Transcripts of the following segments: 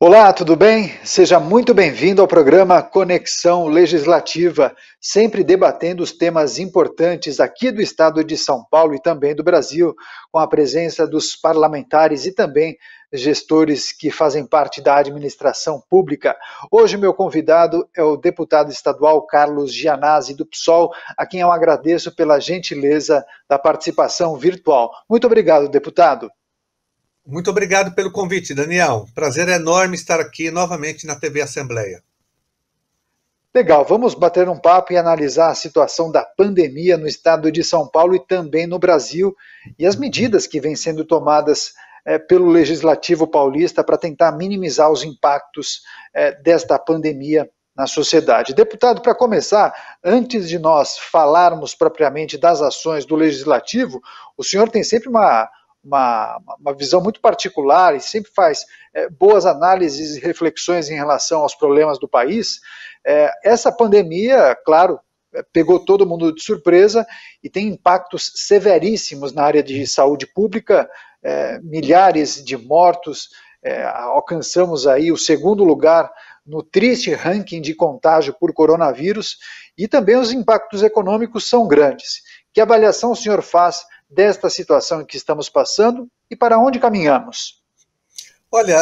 Olá, tudo bem? Seja muito bem-vindo ao programa Conexão Legislativa, sempre debatendo os temas importantes aqui do estado de São Paulo e também do Brasil, com a presença dos parlamentares e também gestores que fazem parte da administração pública. Hoje, meu convidado é o deputado estadual Carlos Gianazzi, do PSOL, a quem eu agradeço pela gentileza da participação virtual. Muito obrigado, deputado. Muito obrigado pelo convite, Daniel. Prazer enorme estar aqui novamente na TV Assembleia. Legal, vamos bater um papo e analisar a situação da pandemia no estado de São Paulo e também no Brasil e as medidas que vêm sendo tomadas pelo Legislativo paulista para tentar minimizar os impactos desta pandemia na sociedade. Deputado, para começar, antes de nós falarmos propriamente das ações do Legislativo, o senhor tem sempre uma visão muito particular e sempre faz boas análises e reflexões em relação aos problemas do país. Essa pandemia, claro, pegou todo mundo de surpresa e tem impactos severíssimos na área de saúde pública, milhares de mortos, alcançamos aí o segundo lugar no triste ranking de contágio por coronavírus e também os impactos econômicos são grandes. Que avaliação o senhor faz desta situação em que estamos passando e para onde caminhamos? Olha,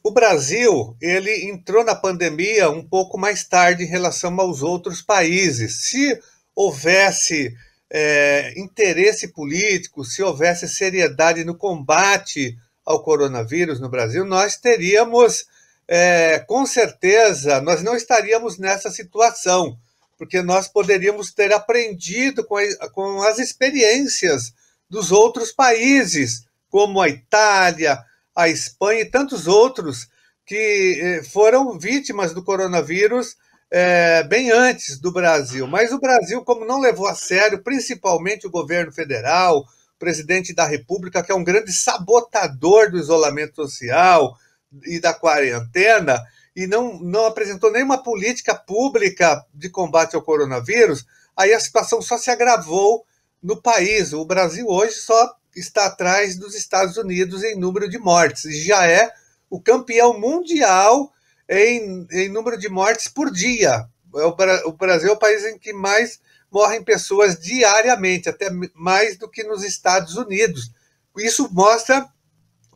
o Brasil ele entrou na pandemia um pouco mais tarde em relação aos outros países. Se houvesse interesse político, se houvesse seriedade no combate ao coronavírus no Brasil, nós teríamos, com certeza, nós não estaríamos nessa situação, porque nós poderíamos ter aprendido com as experiências dos outros países, como a Itália, a Espanha e tantos outros que foram vítimas do coronavírus bem antes do Brasil. Mas o Brasil, como não levou a sério, principalmente o governo federal, o presidente da República, que é um grande sabotador do isolamento social e da quarentena, e não apresentou nenhuma política pública de combate ao coronavírus, aí a situação só se agravou no país. O Brasil hoje só está atrás dos Estados Unidos em número de mortes, e já é o campeão mundial em número de mortes por dia. O Brasil é o país em que mais morrem pessoas diariamente, até mais do que nos Estados Unidos. Isso mostra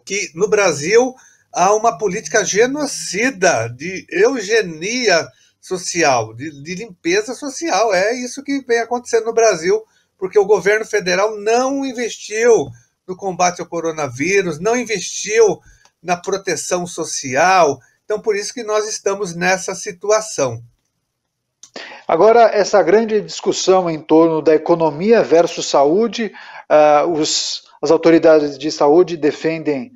que no Brasil há uma política genocida, de eugenia social, de limpeza social. É isso que vem acontecendo no Brasil, porque o governo federal não investiu no combate ao coronavírus, não investiu na proteção social. Então, por isso que nós estamos nessa situação. Agora, essa grande discussão em torno da economia versus saúde, as autoridades de saúde defendem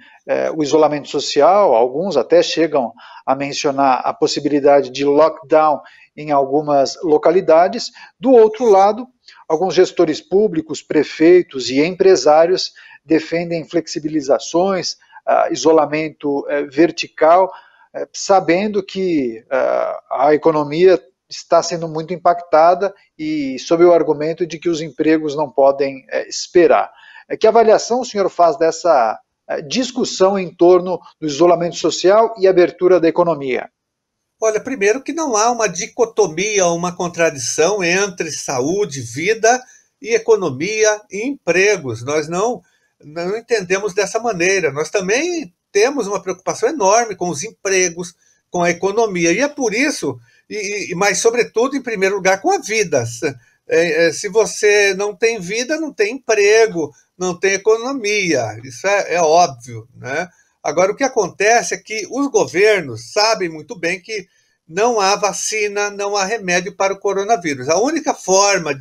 o isolamento social, alguns até chegam a mencionar a possibilidade de lockdown em algumas localidades. Do outro lado, alguns gestores públicos, prefeitos e empresários defendem flexibilizações, isolamento vertical, sabendo que a economia está sendo muito impactada e sob o argumento de que os empregos não podem esperar. Que avaliação o senhor faz dessa discussão em torno do isolamento social e abertura da economia? Olha, primeiro que não há uma dicotomia, uma contradição entre saúde, vida e economia e empregos. Nós não entendemos dessa maneira. Nós também temos uma preocupação enorme com os empregos, com a economia. E é por isso, mas sobretudo, em primeiro lugar, com a vida. Se você não tem vida, não tem emprego, não tem economia. Isso é óbvio, né? Agora, o que acontece é que os governos sabem muito bem que não há vacina, não há remédio para o coronavírus. A única forma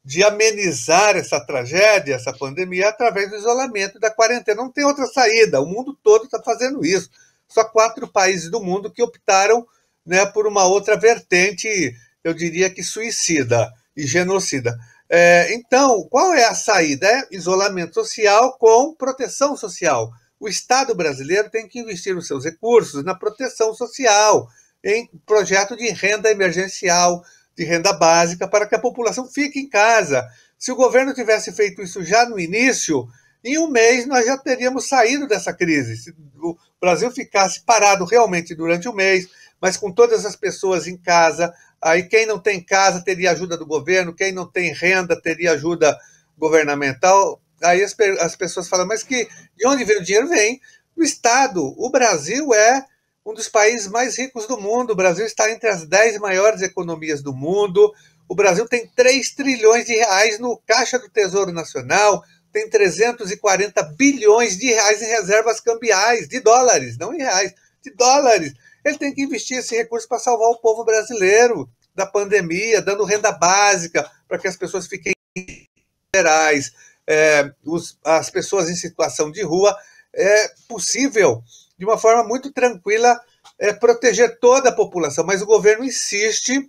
de amenizar essa tragédia, essa pandemia, é através do isolamento, da quarentena. Não tem outra saída. O mundo todo está fazendo isso. Só 4 países do mundo que optaram, né, por uma outra vertente, eu diria que suicida e genocida. Então, qual é a saída? É isolamento social com proteção social. O Estado brasileiro tem que investir os seus recursos na proteção social, em projeto de renda emergencial, de renda básica, para que a população fique em casa. Se o governo tivesse feito isso já no início, em um mês nós já teríamos saído dessa crise. Se o Brasil ficasse parado realmente durante um mês, mas com todas as pessoas em casa, aí quem não tem casa teria ajuda do governo, quem não tem renda teria ajuda governamental. Aí as pessoas falam, mas de onde vem o dinheiro? Vem do Estado. O Brasil é um dos países mais ricos do mundo. O Brasil está entre as 10 maiores economias do mundo. O Brasil tem 3 trilhões de reais no Caixa do Tesouro Nacional, tem 340 bilhões de reais em reservas cambiais, de dólares, não em reais, de dólares. Ele tem que investir esse recurso para salvar o povo brasileiro da pandemia, dando renda básica para que as pessoas fiquem gerais, as pessoas em situação de rua. É possível, de uma forma muito tranquila, proteger toda a população, mas o governo insiste,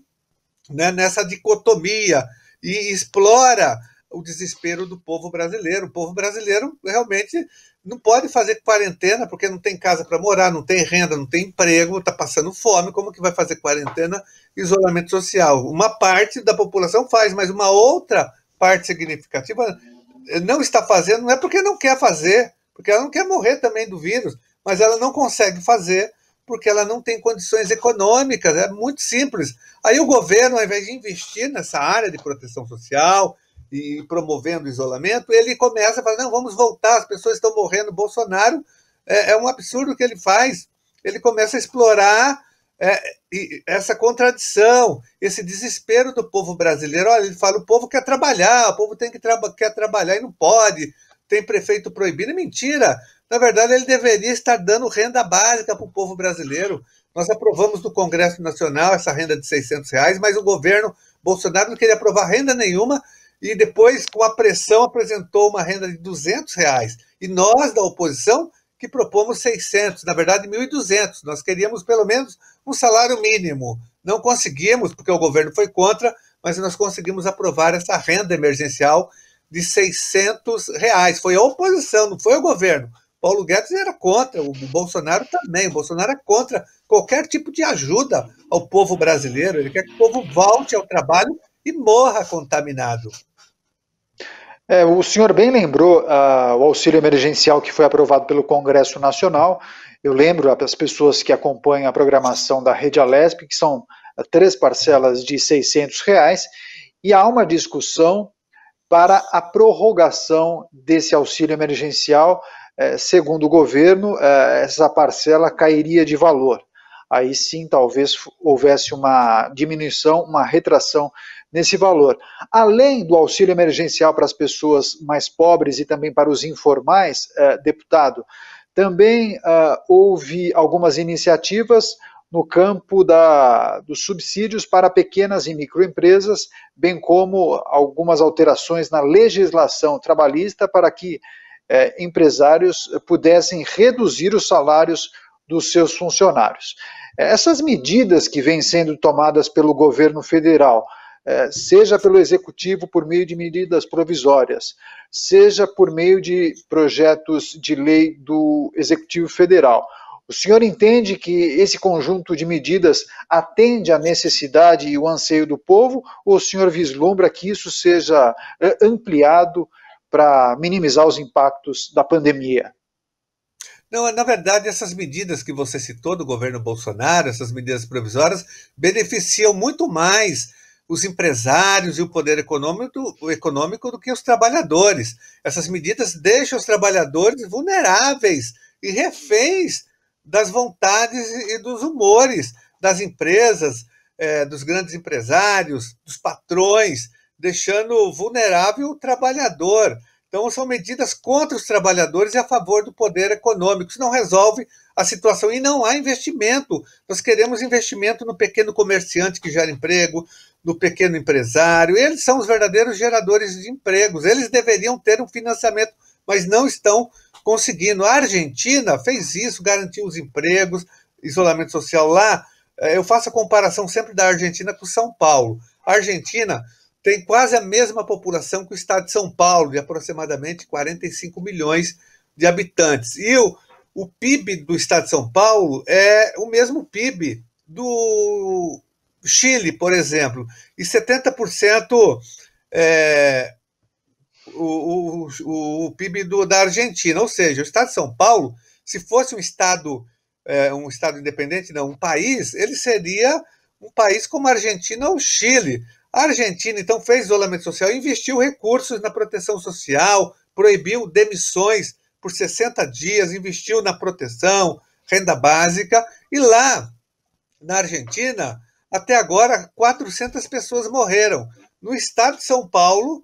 né, nessa dicotomia e explora o desespero do povo brasileiro. O povo brasileiro realmente não pode fazer quarentena porque não tem casa para morar, não tem renda, não tem emprego, está passando fome. Como que vai fazer quarentena, isolamento social? Uma parte da população faz, mas uma outra parte significativa não está fazendo, não é porque não quer fazer, porque ela não quer morrer também do vírus, mas ela não consegue fazer porque ela não tem condições econômicas. É muito simples. Aí o governo, ao invés de investir nessa área de proteção social e promovendo o isolamento, ele começa a falar, não, vamos voltar, as pessoas estão morrendo. Bolsonaro, um absurdo o que ele faz. Ele começa a explorar essa contradição, esse desespero do povo brasileiro. Olha, ele fala, o povo quer trabalhar, o povo quer trabalhar e não pode, tem prefeito proibido. É mentira. Na verdade, ele deveria estar dando renda básica para o povo brasileiro. Nós aprovamos no Congresso Nacional essa renda de R$ 600, mas o governo Bolsonaro não queria aprovar renda nenhuma e depois, com a pressão, apresentou uma renda de R$ 200. E nós, da oposição, que propomos 600, na verdade 1.200. Nós queríamos pelo menos um salário mínimo. Não conseguimos, porque o governo foi contra, mas nós conseguimos aprovar essa renda emergencial de R$ 600. Foi a oposição, não foi o governo. Paulo Guedes era contra, o Bolsonaro também. O Bolsonaro é contra qualquer tipo de ajuda ao povo brasileiro. Ele quer que o povo volte ao trabalho e morra contaminado. O senhor bem lembrou o auxílio emergencial que foi aprovado pelo Congresso Nacional. Eu lembro as pessoas que acompanham a programação da Rede Alesp, que são 3 parcelas de R$ 600, e há uma discussão para a prorrogação desse auxílio emergencial. Segundo o governo, essa parcela cairia de valor. Aí sim, talvez houvesse uma diminuição, uma retração nesse valor. Além do auxílio emergencial para as pessoas mais pobres e também para os informais, deputado, também houve algumas iniciativas no campo dos subsídios para pequenas e microempresas, bem como algumas alterações na legislação trabalhista para que empresários pudessem reduzir os salários dos seus funcionários. Essas medidas que vêm sendo tomadas pelo governo federal, seja pelo executivo por meio de medidas provisórias, seja por meio de projetos de lei do executivo federal, o senhor entende que esse conjunto de medidas atende à necessidade e o anseio do povo, ou o senhor vislumbra que isso seja ampliado para minimizar os impactos da pandemia? Não, na verdade, essas medidas que você citou do governo Bolsonaro, essas medidas provisórias, beneficiam muito mais os empresários e o poder econômico do que os trabalhadores. Essas medidas deixam os trabalhadores vulneráveis e reféns das vontades e dos humores das empresas, dos grandes empresários, dos patrões, deixando vulnerável o trabalhador. Então, são medidas contra os trabalhadores e a favor do poder econômico. Isso não resolve a situação e não há investimento. Nós queremos investimento no pequeno comerciante que gera emprego, no pequeno empresário. Eles são os verdadeiros geradores de empregos. Eles deveriam ter um financiamento, mas não estão conseguindo. A Argentina fez isso, garantiu os empregos, isolamento social lá. Eu faço a comparação sempre da Argentina com São Paulo. A Argentina tem quase a mesma população que o estado de São Paulo, de aproximadamente 45 milhões de habitantes. E o PIB do estado de São Paulo é o mesmo PIB do Chile, por exemplo. E 70% o PIB da Argentina. Ou seja, o estado de São Paulo, se fosse um estado independente, não, um país, ele seria um país como a Argentina ou o Chile. A Argentina, então, fez isolamento social, investiu recursos na proteção social, proibiu demissões por 60 dias, investiu na proteção, renda básica, e lá, na Argentina, até agora, 400 pessoas morreram. No estado de São Paulo,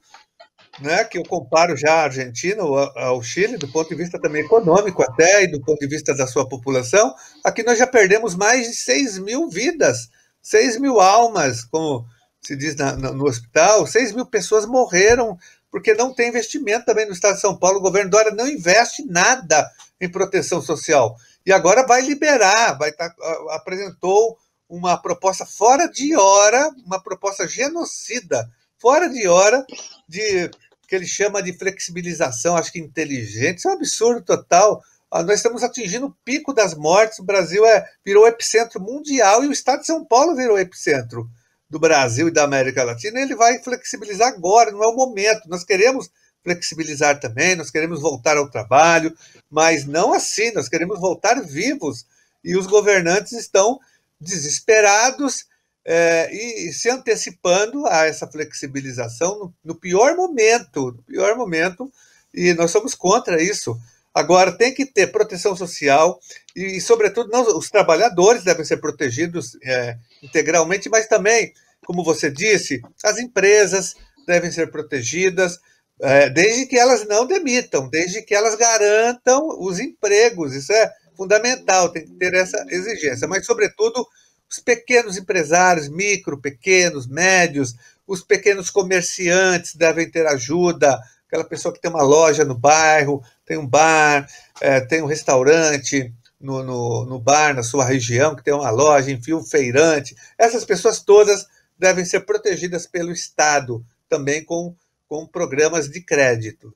né, que eu comparo já a Argentina ao Chile, do ponto de vista também econômico até, e do ponto de vista da sua população, aqui nós já perdemos mais de 6 mil vidas, 6 mil almas, como se diz no hospital, 6 mil pessoas morreram porque não tem investimento também no estado de São Paulo. O governo Dória não investe nada em proteção social. E agora vai liberar, apresentou uma proposta fora de hora, uma proposta genocida, fora de hora, que ele chama de flexibilização, acho que inteligente. Isso é um absurdo total. Nós estamos atingindo o pico das mortes, o Brasil virou epicentro mundial e o estado de São Paulo virou epicentro do Brasil e da América Latina. Ele vai flexibilizar agora, não é o momento. Nós queremos flexibilizar também, nós queremos voltar ao trabalho, mas não assim, nós queremos voltar vivos. E os governantes estão desesperados, e se antecipando a essa flexibilização no pior momento, e nós somos contra isso. Agora, tem que ter proteção social e sobretudo, os trabalhadores devem ser protegidos integralmente, mas também, como você disse, as empresas devem ser protegidas, desde que elas não demitam, desde que elas garantam os empregos. Isso é fundamental, tem que ter essa exigência, mas, sobretudo, os pequenos empresários, micro, pequenos, médios, os pequenos comerciantes devem ter ajuda, aquela pessoa que tem uma loja no bairro, tem um bar, tem um restaurante no bar, na sua região, que tem uma loja, enfim, um feirante. Essas pessoas todas devem ser protegidas pelo Estado, também com programas de crédito.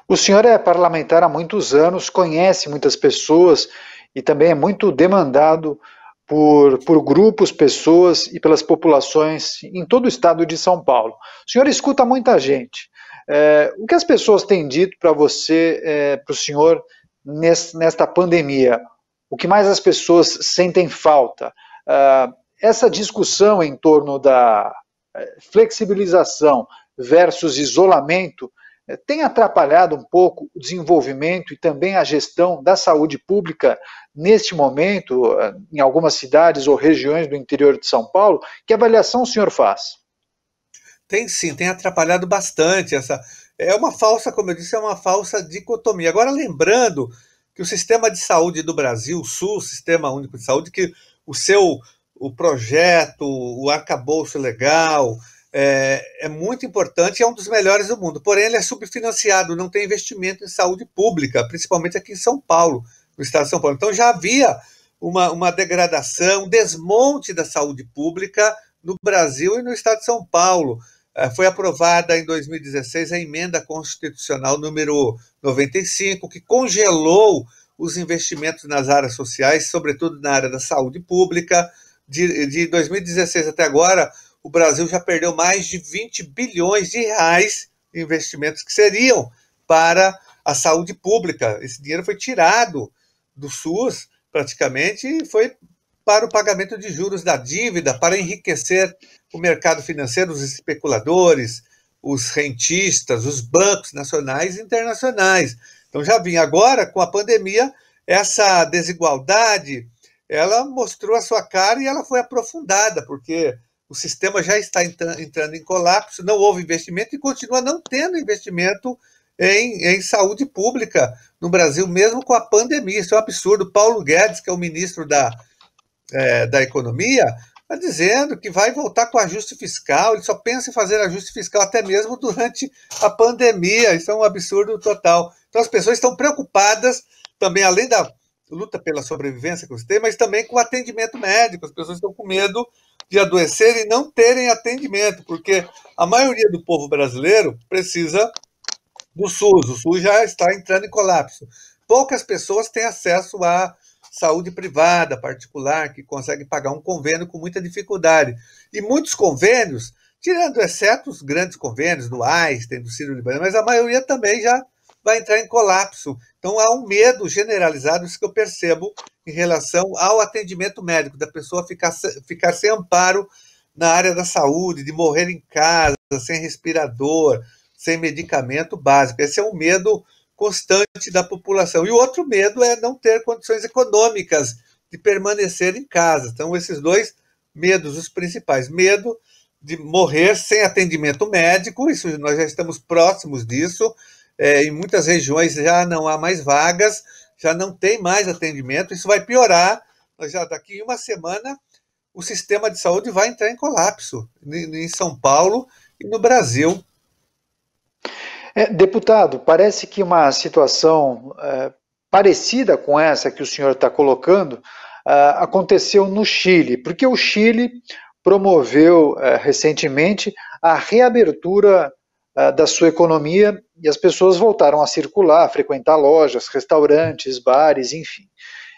O senhor é parlamentar há muitos anos, conhece muitas pessoas e também é muito demandado por grupos, pessoas e pelas populações em todo o estado de São Paulo. O senhor escuta muita gente. O que as pessoas têm dito para você, para o senhor, nesta pandemia? O que mais as pessoas sentem falta? Essa discussão em torno da flexibilização versus isolamento tem atrapalhado um pouco o desenvolvimento e também a gestão da saúde pública neste momento, em algumas cidades ou regiões do interior de São Paulo? Que avaliação o senhor faz? Tem sim, tem atrapalhado bastante. É uma falsa, como eu disse, é uma falsa dicotomia. Agora, lembrando que o sistema de saúde do Brasil, o SUS, Sistema Único de Saúde, que o projeto, o arcabouço legal, é muito importante e é um dos melhores do mundo. Porém, ele é subfinanciado, não tem investimento em saúde pública, principalmente aqui em São Paulo, no estado de São Paulo. Então, já havia uma degradação, um desmonte da saúde pública no Brasil e no estado de São Paulo. Foi aprovada em 2016 a emenda constitucional número 95, que congelou os investimentos nas áreas sociais, sobretudo na área da saúde pública. De 2016 até agora, o Brasil já perdeu mais de 20 bilhões de reais em investimentos que seriam para a saúde pública. Esse dinheiro foi tirado do SUS, praticamente, e foi para o pagamento de juros da dívida, para enriquecer o mercado financeiro, os especuladores, os rentistas, os bancos nacionais e internacionais. Então, já vinha. Agora, com a pandemia, essa desigualdade, ela mostrou a sua cara e ela foi aprofundada, porque o sistema já está entrando em colapso, não houve investimento e continua não tendo investimento em saúde pública no Brasil, mesmo com a pandemia. Isso é um absurdo. Paulo Guedes, que é o ministro da Economia, está dizendo que vai voltar com ajuste fiscal, ele só pensa em fazer ajuste fiscal até mesmo durante a pandemia. Isso é um absurdo total. Então, as pessoas estão preocupadas também, além da luta pela sobrevivência que você tem, mas também com o atendimento médico. As pessoas estão com medo de adoecer e não terem atendimento, porque a maioria do povo brasileiro precisa do SUS. O SUS já está entrando em colapso. Poucas pessoas têm acesso à saúde privada, particular, que consegue pagar um convênio com muita dificuldade. E muitos convênios tirando, exceto os grandes convênios do Einstein, do Sírio-Libanês, mas a maioria também já vai entrar em colapso. Então há um medo generalizado, isso que eu percebo, em relação ao atendimento médico, da pessoa ficar sem amparo na área da saúde, de morrer em casa, sem respirador, sem medicamento básico. Esse é um medo constante da população. E o outro medo é não ter condições econômicas de permanecer em casa. Então, esses dois medos, os principais. Medo de morrer sem atendimento médico, isso nós já estamos próximos disso. Em muitas regiões já não há mais vagas, já não tem mais atendimento, isso vai piorar. Nós já daqui uma semana o sistema de saúde vai entrar em colapso em São Paulo e no Brasil. Deputado, parece que uma situação parecida com essa que o senhor está colocando aconteceu no Chile, porque o Chile promoveu recentemente a reabertura da sua economia e as pessoas voltaram a circular, a frequentar lojas, restaurantes, bares, enfim.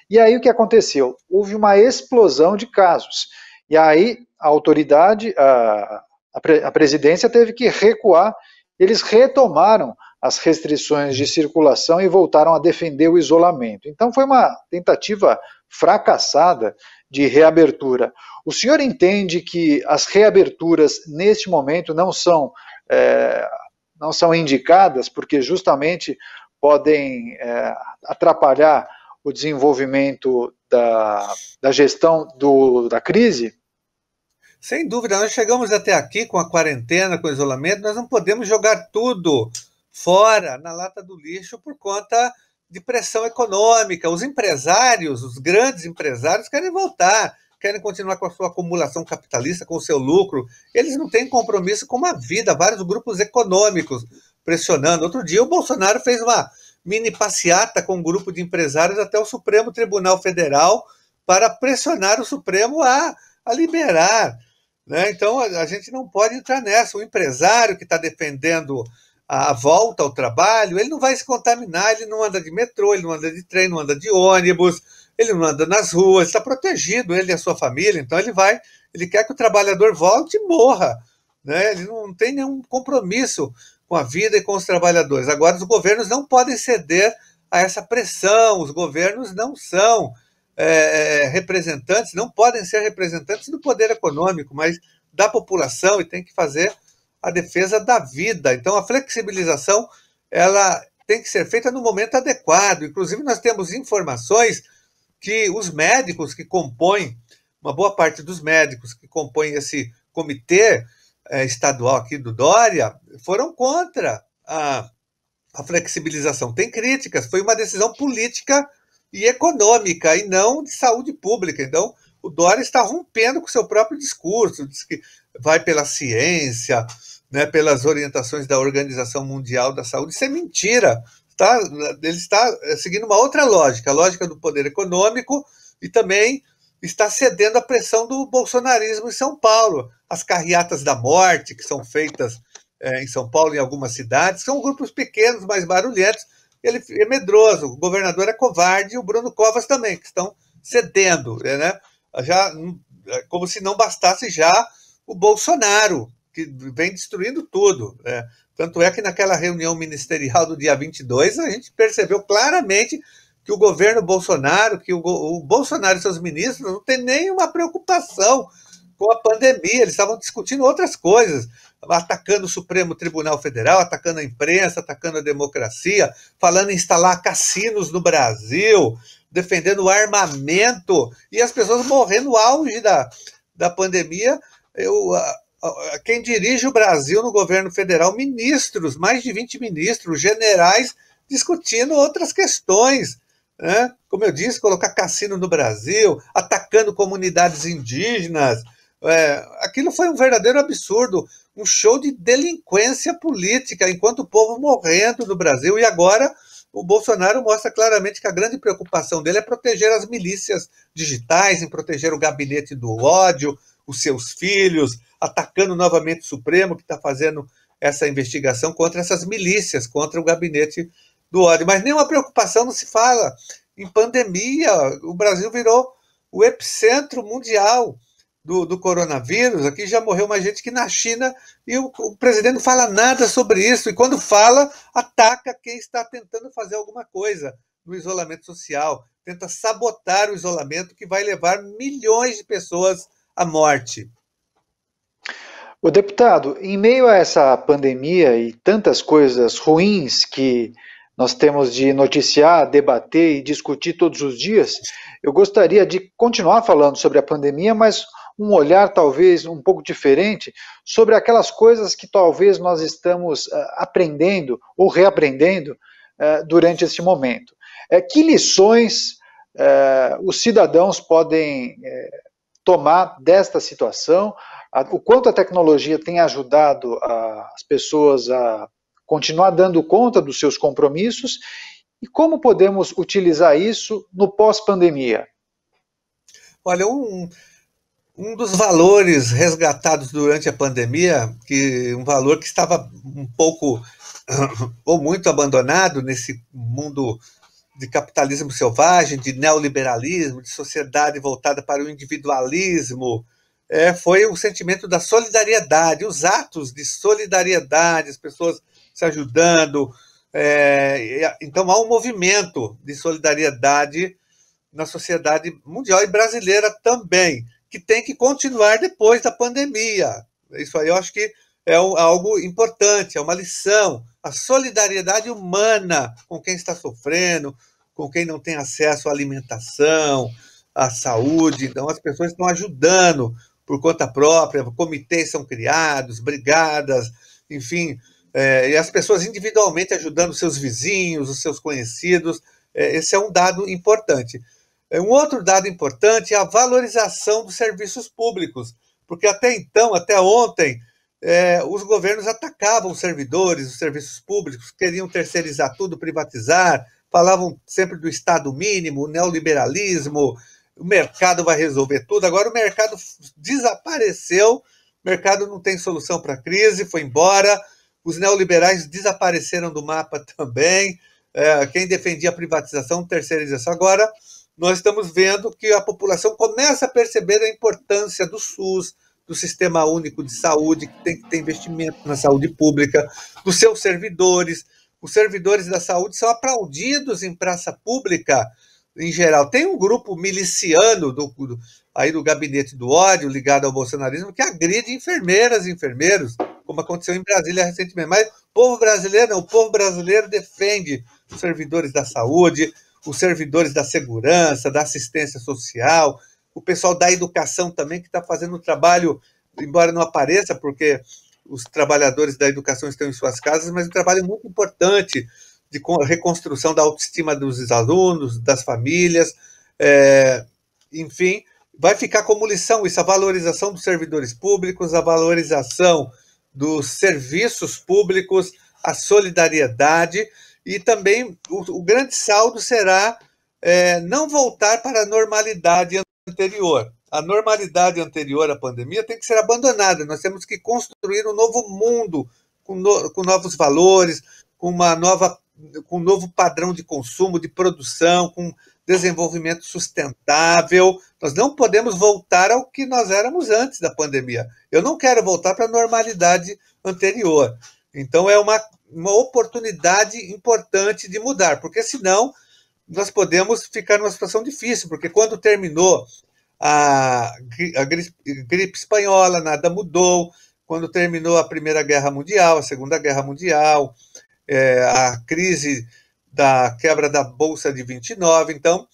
E aí o que aconteceu? Houve uma explosão de casos. E aí a autoridade, a presidência teve que recuar. Eles retomaram as restrições de circulação e voltaram a defender o isolamento. Então foi uma tentativa fracassada de reabertura. O senhor entende que as reaberturas neste momento não são indicadas porque justamente podem atrapalhar o desenvolvimento da gestão da crise? Sem dúvida, nós chegamos até aqui com a quarentena, com o isolamento, nós não podemos jogar tudo fora, na lata do lixo, por conta de pressão econômica. Os empresários, os grandes empresários, querem voltar, querem continuar com a sua acumulação capitalista, com o seu lucro. Eles não têm compromisso com a vida, vários grupos econômicos pressionando. Outro dia o Bolsonaro fez uma mini passeata com um grupo de empresários até o Supremo Tribunal Federal para pressionar o Supremo a liberar. Né? Então, a gente não pode entrar nessa. O empresário que está defendendo a volta ao trabalho, ele não vai se contaminar, ele não anda de metrô, ele não anda de trem, não anda de ônibus, ele não anda nas ruas, está protegido, ele e a sua família, então ele quer que o trabalhador volte e morra. Né? Ele não tem nenhum compromisso com a vida e com os trabalhadores. Agora, os governos não podem ceder a essa pressão, os governos não são representantes, não podem ser representantes do poder econômico, mas da população, e tem que fazer a defesa da vida. Então, a flexibilização ela tem que ser feita no momento adequado. Inclusive, nós temos informações que os médicos que compõem, uma boa parte dos médicos que compõem esse comitê estadual aqui do Dória, foram contra a flexibilização. Tem críticas, foi uma decisão política e econômica, e não de saúde pública. Então, o Dória está rompendo com o seu próprio discurso, diz que vai pela ciência, né, pelas orientações da Organização Mundial da Saúde. Isso é mentira. Ele está seguindo uma outra lógica, a lógica do poder econômico, e também está cedendo à pressão do bolsonarismo em São Paulo. As carreatas da morte, que são feitas em São Paulo, em algumas cidades, são grupos pequenos, mais barulhentos. Ele é medroso, o governador é covarde e o Bruno Covas também, que estão cedendo, né? Já, como se não bastasse já o Bolsonaro, que vem destruindo tudo. Né? Tanto é que naquela reunião ministerial do dia 22, a gente percebeu claramente que o governo Bolsonaro, que o Bolsonaro e seus ministros não têm nenhuma preocupação com a pandemia, eles estavam discutindo outras coisas, atacando o Supremo Tribunal Federal, atacando a imprensa, atacando a democracia, falando em instalar cassinos no Brasil, defendendo o armamento, e as pessoas morrendo no auge da pandemia. Quem dirige o Brasil no governo federal, ministros, mais de 20 ministros, generais, discutindo outras questões. Né? Como eu disse, colocar cassino no Brasil, atacando comunidades indígenas. Aquilo foi um verdadeiro absurdo, um show de delinquência política, enquanto o povo morrendo no Brasil. E agora o Bolsonaro mostra claramente que a grande preocupação dele é proteger as milícias digitais, em proteger o gabinete do ódio, os seus filhos, atacando novamente o Supremo, que está fazendo essa investigação contra essas milícias, contra o gabinete do ódio. Mas nenhuma preocupação não se fala em pandemia. O Brasil virou o epicentro mundial do coronavírus, aqui já morreu mais gente que na China, e o presidente não fala nada sobre isso, e quando fala, ataca quem está tentando fazer alguma coisa no isolamento social, tenta sabotar o isolamento que vai levar milhões de pessoas à morte. O deputado, em meio a essa pandemia e tantas coisas ruins que nós temos de noticiar, debater e discutir todos os dias, eu gostaria de continuar falando sobre a pandemia, mas um olhar talvez um pouco diferente sobre aquelas coisas que talvez nós estamos aprendendo ou reaprendendo durante esse momento. Que lições os cidadãos podem tomar desta situação? O quanto a tecnologia tem ajudado as pessoas a continuar dando conta dos seus compromissos e como podemos utilizar isso no pós-pandemia? Olha, um dos valores resgatados durante a pandemia, um valor que estava um pouco ou muito abandonado nesse mundo de capitalismo selvagem, de neoliberalismo, de sociedade voltada para o individualismo, foi o sentimento da solidariedade, os atos de solidariedade, as pessoas se ajudando. Então, há um movimento de solidariedade na sociedade mundial e brasileira também, que tem que continuar depois da pandemia. Isso aí eu acho que é algo importante, é uma lição. A solidariedade humana com quem está sofrendo, com quem não tem acesso à alimentação, à saúde. Então, as pessoas estão ajudando por conta própria, comitês são criados, brigadas, enfim, e as pessoas individualmente ajudando os seus vizinhos, os seus conhecidos. Esse é um dado importante. Um outro dado importante é a valorização dos serviços públicos, porque até então, até ontem, os governos atacavam os servidores, os serviços públicos, queriam terceirizar tudo, privatizar, falavam sempre do Estado mínimo, o neoliberalismo, o mercado vai resolver tudo. Agora o mercado desapareceu, o mercado não tem solução para a crise, foi embora, os neoliberais desapareceram do mapa também, quem defendia a privatização, terceirização. Agora nós estamos vendo que a população começa a perceber a importância do SUS, do Sistema Único de Saúde, que tem que ter investimento na saúde pública, dos seus servidores. Os servidores da saúde são aplaudidos em praça pública, em geral. Tem um grupo miliciano aí do gabinete do ódio, ligado ao bolsonarismo, que agride enfermeiras e enfermeiros, como aconteceu em Brasília recentemente. Mas o povo brasileiro não, o povo brasileiro defende os servidores da saúde, os servidores da segurança, da assistência social, o pessoal da educação também, que está fazendo um trabalho, embora não apareça, porque os trabalhadores da educação estão em suas casas, mas um trabalho muito importante de reconstrução da autoestima dos alunos, das famílias, enfim, vai ficar como lição isso, a valorização dos servidores públicos, a valorização dos serviços públicos, a solidariedade, e também o grande saldo será não voltar para a normalidade anterior. A normalidade anterior à pandemia tem que ser abandonada. Nós temos que construir um novo mundo com novos valores, com um novo padrão de consumo, de produção, com desenvolvimento sustentável. Nós não podemos voltar ao que nós éramos antes da pandemia. Eu não quero voltar para a normalidade anterior. Então, é uma oportunidade importante de mudar, porque senão nós podemos ficar numa situação difícil, porque quando terminou a gripe espanhola, nada mudou. Quando terminou a Primeira Guerra Mundial, a Segunda Guerra Mundial, a crise da quebra da Bolsa de 29, então,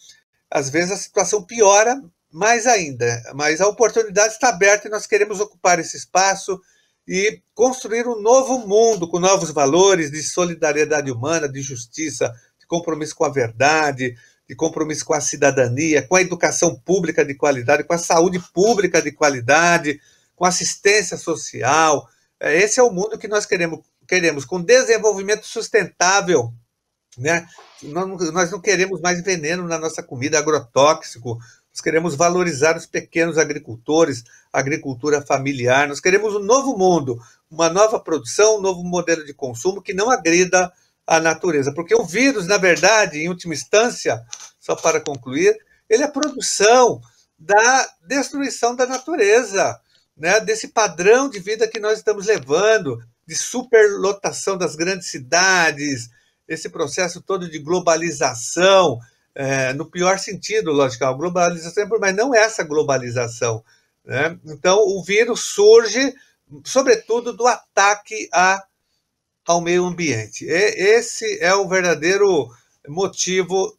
às vezes a situação piora mais ainda, mas a oportunidade está aberta e nós queremos ocupar esse espaço e construir um novo mundo com novos valores de solidariedade humana, de justiça, de compromisso com a verdade, de compromisso com a cidadania, com a educação pública de qualidade, com a saúde pública de qualidade, com assistência social. Esse é o mundo que nós queremos com desenvolvimento sustentável, né? Nós não queremos mais veneno na nossa comida, agrotóxico. Nós queremos valorizar os pequenos agricultores, a agricultura familiar. Nós queremos um novo mundo, uma nova produção, um novo modelo de consumo que não agrida a natureza. Porque o vírus, na verdade, em última instância, só para concluir, ele é a produção da destruição da natureza, né? Desse padrão de vida que nós estamos levando, de superlotação das grandes cidades, esse processo todo de globalização, no pior sentido, lógico, a globalização, mas não essa globalização, né? Então, o vírus surge, sobretudo, do ataque ao meio ambiente. Esse é o verdadeiro motivo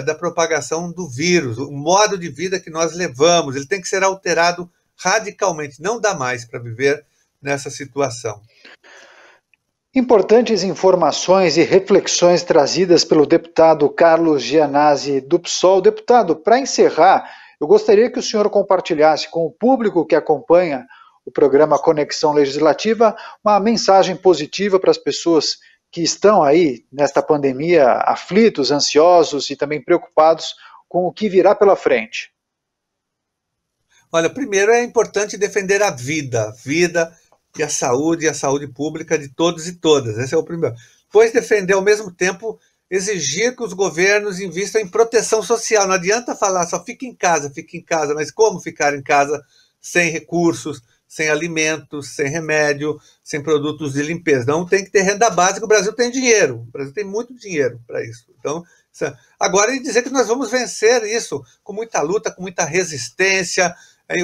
da propagação do vírus, o modo de vida que nós levamos. Ele tem que ser alterado radicalmente. Não dá mais para viver nessa situação. Importantes informações e reflexões trazidas pelo deputado Carlos Gianazzi do PSOL. Deputado, para encerrar, eu gostaria que o senhor compartilhasse com o público que acompanha o programa Conexão Legislativa uma mensagem positiva para as pessoas que estão aí nesta pandemia aflitos, ansiosos e também preocupados com o que virá pela frente. Olha, primeiro é importante defender a vida e a saúde pública de todos e todas. Esse é o primeiro. Depois, defender ao mesmo tempo, exigir que os governos invistam em proteção social. Não adianta falar só fique em casa, mas como ficar em casa sem recursos, sem alimentos, sem remédio, sem produtos de limpeza? Não, tem que ter renda básica. O Brasil tem dinheiro, o Brasil tem muito dinheiro para isso. Então, agora é dizer que nós vamos vencer isso com muita luta, com muita resistência.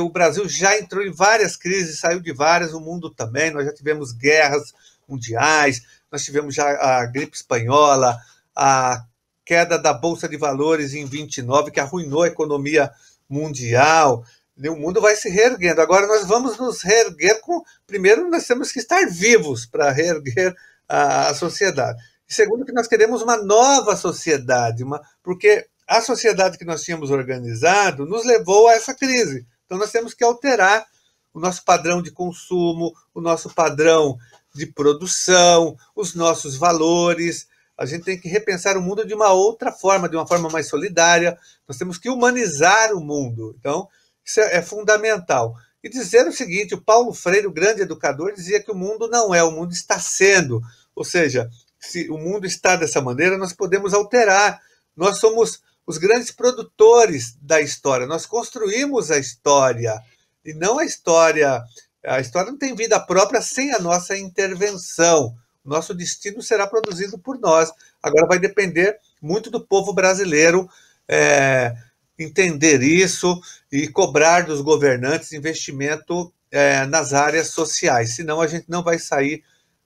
O Brasil já entrou em várias crises, saiu de várias, o mundo também. Nós já tivemos guerras mundiais, nós tivemos já a gripe espanhola, a queda da Bolsa de Valores em 29, que arruinou a economia mundial. O mundo vai se reerguendo. Agora nós vamos nos reerguer primeiro, nós temos que estar vivos para reerguer a sociedade. E segundo, que nós queremos uma nova sociedade, porque a sociedade que nós tínhamos organizado nos levou a essa crise. Então, nós temos que alterar o nosso padrão de consumo, o nosso padrão de produção, os nossos valores. A gente tem que repensar o mundo de uma outra forma, de uma forma mais solidária. Nós temos que humanizar o mundo. Então, isso é fundamental. E dizer o seguinte, o Paulo Freire, o grande educador, dizia que o mundo não é, o mundo está sendo. Ou seja, se o mundo está dessa maneira, nós podemos alterar. Nós somos os grandes produtores da história. Nós construímos a história, e não a história. A história não tem vida própria sem a nossa intervenção. O nosso destino será produzido por nós. Agora vai depender muito do povo brasileiro entender isso e cobrar dos governantes investimento nas áreas sociais. Senão a gente não vai sair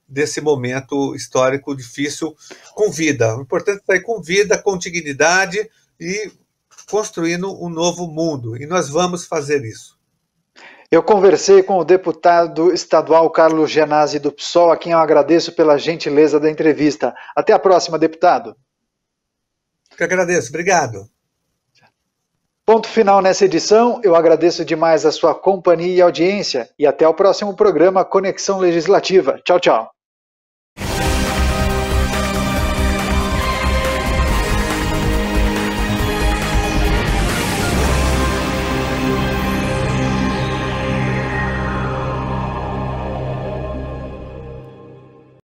desse momento histórico difícil com vida. O importante é sair com vida, com dignidade, e construindo um novo mundo. E nós vamos fazer isso. Eu conversei com o deputado estadual Carlos Gianazzi do PSOL, a quem eu agradeço pela gentileza da entrevista. Até a próxima, deputado. Eu agradeço. Obrigado. Ponto final nessa edição. Eu agradeço demais a sua companhia e audiência. E até o próximo programa Conexão Legislativa. Tchau, tchau.